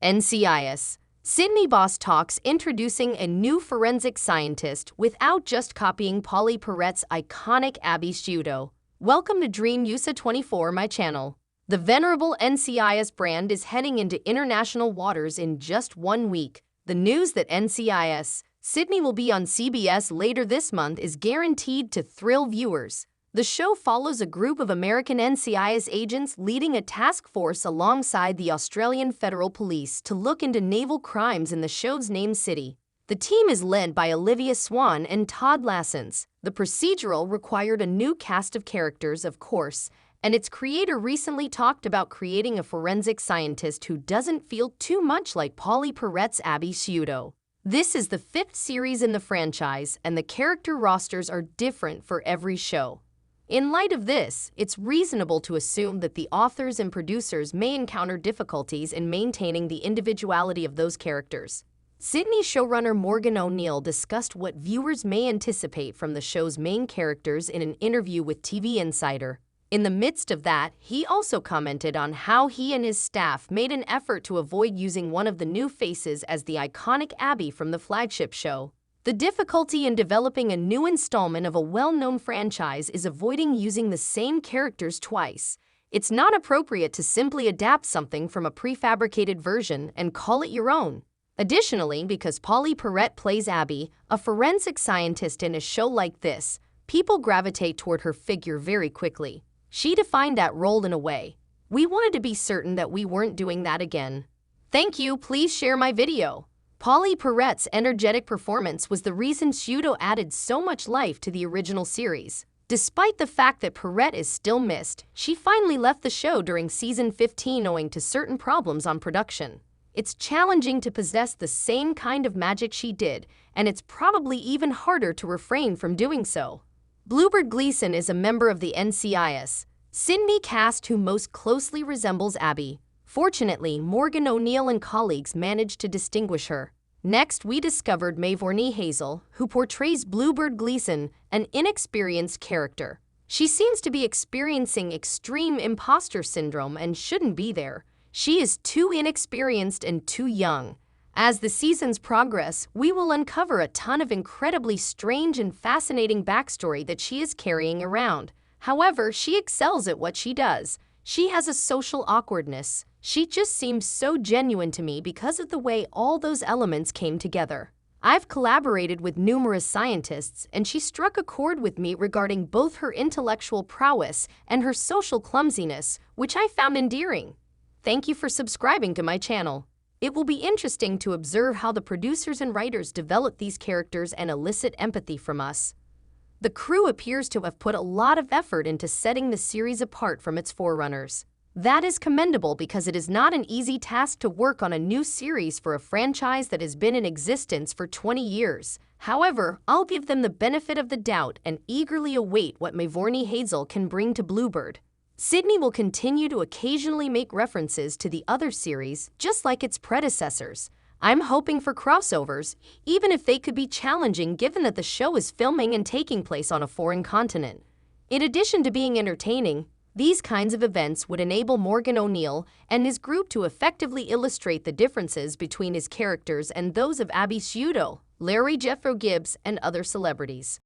NCIS. Sydney Boss Talks introducing a new forensic scientist without just copying Pauley Perrette's iconic Abby pseudo. Welcome to Dream USA 24, my channel. The venerable NCIS brand is heading into international waters in just 1 week. The news that NCIS Sydney will be on CBS later this month is guaranteed to thrill viewers. The show follows a group of American NCIS agents leading a task force alongside the Australian Federal Police to look into naval crimes in the show's named city. The team is led by Olivia Swan and Todd Lassens. The procedural required a new cast of characters, of course, and its creator recently talked about creating a forensic scientist who doesn't feel too much like Pauley Perrette's Abby pseudo. This is the 5th series in the franchise, and the character rosters are different for every show. In light of this, it's reasonable to assume that the authors and producers may encounter difficulties in maintaining the individuality of those characters. Sydney showrunner Morgan O'Neill discussed what viewers may anticipate from the show's main characters in an interview with TV Insider. In the midst of that, he also commented on how he and his staff made an effort to avoid using one of the new faces as the iconic Abby from the flagship show. The difficulty in developing a new installment of a well-known franchise is avoiding using the same characters twice. It's not appropriate to simply adapt something from a prefabricated version and call it your own. Additionally, because Pauley Perrette plays Abby, a forensic scientist in a show like this, people gravitate toward her figure very quickly. She defined that role in a way. We wanted to be certain that we weren't doing that again. Thank you, please share my video. Pauley Perrette's energetic performance was the reason pseudo added so much life to the original series. Despite the fact that Perrette is still missed, she finally left the show during season 15 owing to certain problems on production. It's challenging to possess the same kind of magic she did, and it's probably even harder to refrain from doing so. Bluebird Gleeson is a member of the NCIS Sydney cast who most closely resembles Abby. Fortunately, Morgan O'Neill and colleagues managed to distinguish her. Next, we discovered Mavournee Hazel, who portrays Bluebird Gleeson, an inexperienced character. She seems to be experiencing extreme imposter syndrome and shouldn't be there. She is too inexperienced and too young. As the seasons progress, we will uncover a ton of incredibly strange and fascinating backstory that she is carrying around. However, she excels at what she does. She has a social awkwardness. She just seems so genuine to me because of the way all those elements came together. I've collaborated with numerous scientists, and she struck a chord with me regarding both her intellectual prowess and her social clumsiness, which I found endearing. Thank you for subscribing to my channel. It will be interesting to observe how the producers and writers develop these characters and elicit empathy from us. The crew appears to have put a lot of effort into setting the series apart from its forerunners. That is commendable because it is not an easy task to work on a new series for a franchise that has been in existence for 20 years. However, I'll give them the benefit of the doubt and eagerly await what Mavournee Hazel can bring to Bluebird. Sydney will continue to occasionally make references to the other series, just like its predecessors. I'm hoping for crossovers, even if they could be challenging given that the show is filming and taking place on a foreign continent. In addition to being entertaining, these kinds of events would enable Morgan O'Neill and his group to effectively illustrate the differences between his characters and those of Abby pseudo, Larry Jeffro Gibbs, and other celebrities.